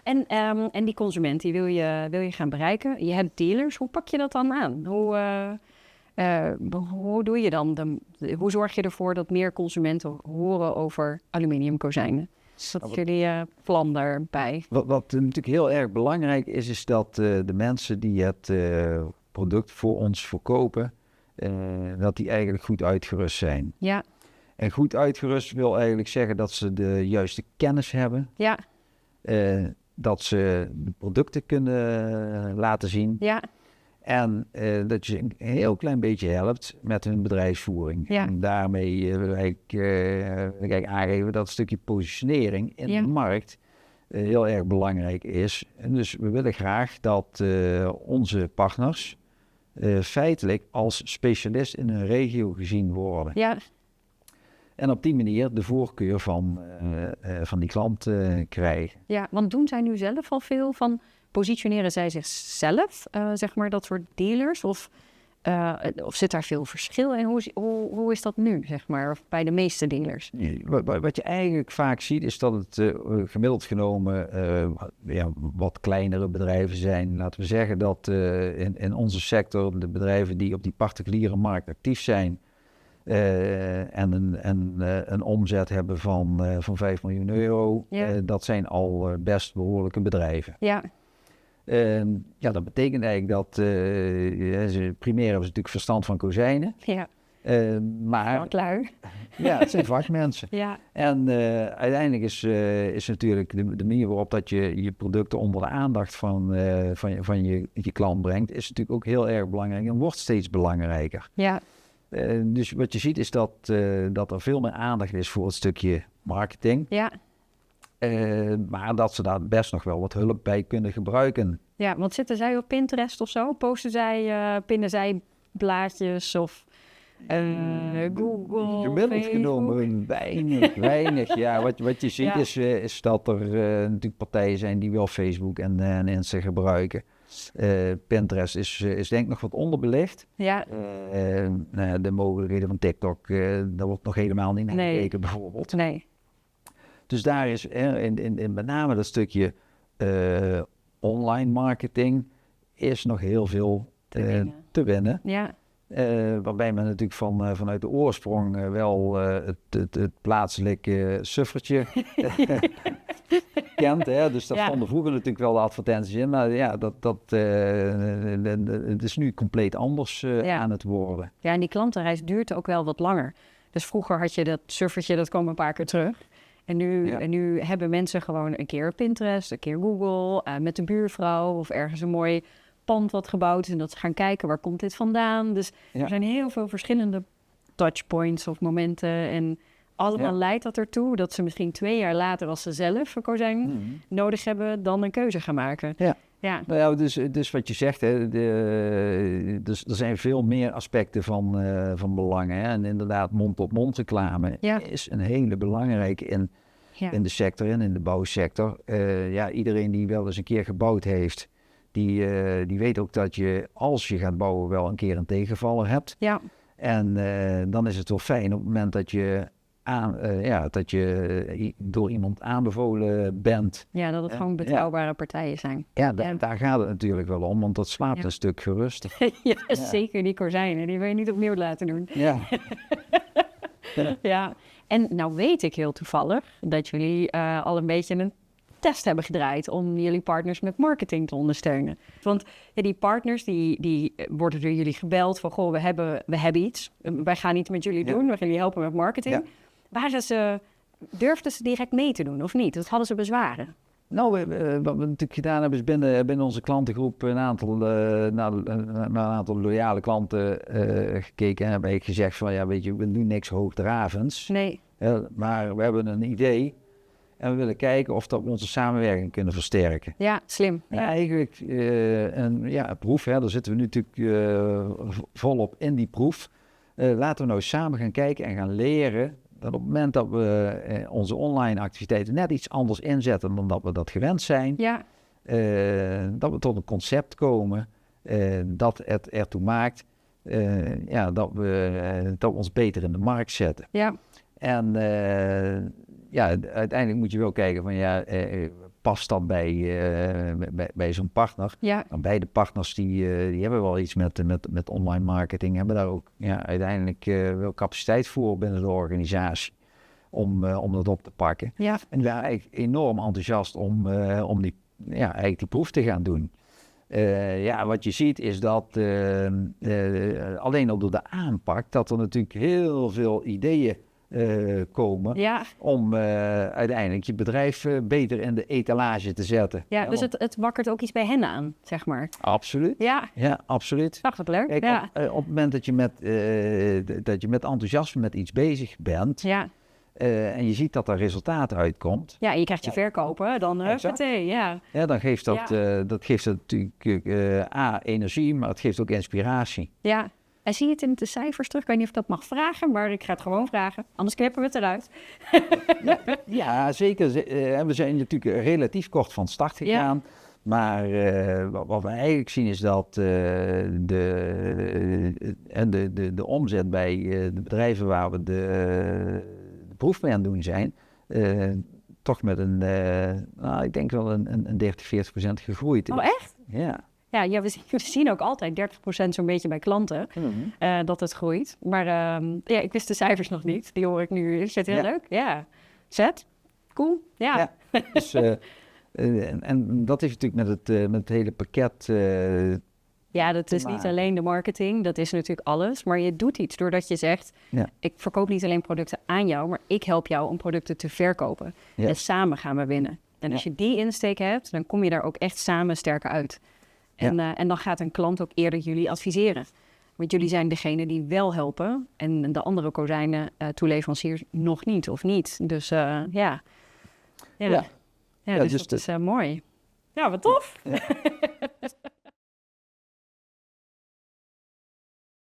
En die consument, die wil je gaan bereiken. Je hebt dealers, hoe pak je dat dan aan? Hoe doe je dan? Hoe zorg je ervoor dat meer consumenten horen over aluminiumkozijnen? Wat is jullie plan daarbij? Wat natuurlijk heel erg belangrijk is dat de mensen die het product voor ons verkopen, dat die eigenlijk goed uitgerust zijn. Ja. En goed uitgerust wil eigenlijk zeggen dat ze de juiste kennis hebben. Ja. Dat ze de producten kunnen laten zien. Ja. En dat je een heel klein beetje helpt met hun bedrijfsvoering. Ja. En daarmee willen we eigenlijk aangeven dat een stukje positionering in de markt heel erg belangrijk is. En dus we willen graag dat onze partners feitelijk als specialist in hun regio gezien worden. Ja. En op die manier de voorkeur van die klant krijgen. Ja, want doen zij nu zelf al veel van... Positioneren zij zichzelf, zeg maar, dat soort dealers? Of zit daar veel verschil in? Hoe is dat nu, zeg maar, of bij de meeste dealers? Wat je eigenlijk vaak ziet, is dat het gemiddeld genomen wat kleinere bedrijven zijn. Laten we zeggen dat in onze sector de bedrijven die op die particuliere markt actief zijn... een omzet hebben van 5 miljoen euro, dat zijn al best behoorlijke bedrijven. Ja. Dat betekent eigenlijk dat primair hebben ze natuurlijk verstand van kozijnen. Ja. Maar lui. Ja, het zijn vakmensen. Ja. En uiteindelijk is natuurlijk de manier waarop dat je je producten onder de aandacht van je klant brengt, is natuurlijk ook heel erg belangrijk en wordt steeds belangrijker. Ja. Dus wat je ziet is dat er veel meer aandacht is voor het stukje marketing. Ja. Maar dat ze daar best nog wel wat hulp bij kunnen gebruiken. Ja, want zitten zij op Pinterest of zo? Pinnen zij blaadjes of Google, gemiddeld genomen weinig. Ja, wat je ziet is dat er natuurlijk partijen zijn die wel Facebook en Insta gebruiken. Pinterest is denk ik nog wat onderbelicht. Ja. De mogelijkheden van TikTok, daar wordt nog helemaal niet naar gekeken bijvoorbeeld. Nee. Dus daar is in met name dat stukje online marketing is nog heel veel te winnen. Ja. Waarbij men natuurlijk vanuit de oorsprong wel het plaatselijke suffertje kent. Hè? Dus daar stonden vroeger natuurlijk wel de advertenties in. Maar ja, het is nu compleet anders aan het worden. Ja, en die klantenreis duurt ook wel wat langer. Dus vroeger had je dat suffertje, dat kwam een paar keer terug. En nu hebben mensen gewoon een keer Pinterest, een keer Google, met de buurvrouw of ergens een mooi pand wat gebouwd is. En dat ze gaan kijken, waar komt dit vandaan? Dus er zijn heel veel verschillende touchpoints of momenten. En allemaal leidt dat ertoe dat ze misschien 2 jaar later, als ze zelf een kozijn nodig hebben, dan een keuze gaan maken. Ja. Ja. Nou ja, dus wat je zegt, hè, dus er zijn veel meer aspecten van belang. Hè? En inderdaad, mond-op-mond reclame is een hele belangrijke in de sector en in de bouwsector. Iedereen die wel eens een keer gebouwd heeft, die weet ook dat je, als je gaat bouwen, wel een keer een tegenvaller hebt. Ja. En dan is het wel fijn op het moment dat je door iemand aanbevolen bent. Ja, dat het gewoon betrouwbare partijen zijn. Ja, daar gaat het natuurlijk wel om, want dat slaapt een stuk gerust. Zeker, die kozijnen, die wil je niet opnieuw laten doen. Ja. Ja, en nou weet ik heel toevallig dat jullie al een beetje een test hebben gedraaid om jullie partners met marketing te ondersteunen. Want die partners, die worden door jullie gebeld van, goh, we hebben iets. Wij gaan iets met jullie doen, we gaan jullie helpen met marketing. Ja. Durfden ze direct mee te doen of niet? Dat hadden ze bezwaren. Nou, wat we natuurlijk gedaan hebben is binnen onze klantengroep naar een aantal loyale klanten gekeken. En hebben we gezegd van, ja, weet je, we doen niks hoogdravends. Nee. Maar we hebben een idee en we willen kijken of dat we onze samenwerking kunnen versterken. Ja, slim. Ja. Eigenlijk een proef, hè, daar zitten we nu natuurlijk volop in die proef. Laten we nou samen gaan kijken en gaan leren dat op het moment dat we onze online activiteiten net iets anders inzetten dan dat we dat gewend zijn, dat we tot een concept komen dat het ertoe maakt dat we ons beter in de markt zetten. Ja. En uiteindelijk moet je wel kijken van past dat bij zo'n partner? Ja, Nou, beide partners die hebben wel iets met online marketing, hebben daar ook uiteindelijk wel capaciteit voor binnen de organisatie om dat op te pakken. ja. En we waren eigenlijk enorm enthousiast om eigenlijk die proef te gaan doen. Wat je ziet is dat alleen al door de aanpak, dat er natuurlijk heel veel ideeën komen Ja, om uiteindelijk je bedrijf beter in de etalage te zetten. ja, dus het wakkert ook iets bij hen aan, zeg maar. Absoluut. Ja, Ja, absoluut. dacht wat leuk. Kijk, Ja, op het moment dat je met enthousiasme met iets bezig bent ja. en je ziet dat er resultaat uitkomt, Ja, en je krijgt je verkopen, dan Exact. huppatee, ja. dan geeft dat geeft natuurlijk energie, maar het geeft ook inspiratie. Ja, en zie je het in de cijfers terug? Ik weet niet of ik dat mag vragen, maar ik ga het gewoon vragen. Anders knippen we het eruit. Ja, zeker. We zijn natuurlijk relatief kort van start gegaan. Ja. Maar wat we eigenlijk zien is dat de omzet bij de bedrijven waar we de proef mee aan het doen zijn, toch met ik denk wel een 30-40% gegroeid is. Oh, echt? Ja. Ja, we zien ook altijd 30% zo'n beetje bij klanten dat het groeit. Maar ik wist de cijfers nog niet. Die hoor ik nu. Is het heel leuk? Ja. Zet? Cool? Ja. Dus, en dat is natuurlijk met het hele pakket. Ja, dat is niet alleen de marketing. Dat is natuurlijk alles. Maar je doet iets doordat je zegt, ik verkoop niet alleen producten aan jou, maar ik help jou om producten te verkopen. Ja. En samen gaan we winnen. En als je die insteek hebt, dan kom je daar ook echt samen sterker uit. En dan gaat een klant ook eerder jullie adviseren. Want jullie zijn degene die wel helpen. En de andere kozijnen toeleveranciers nog niet of niet. Dus dus dat is mooi. Ja, wat tof. Ja.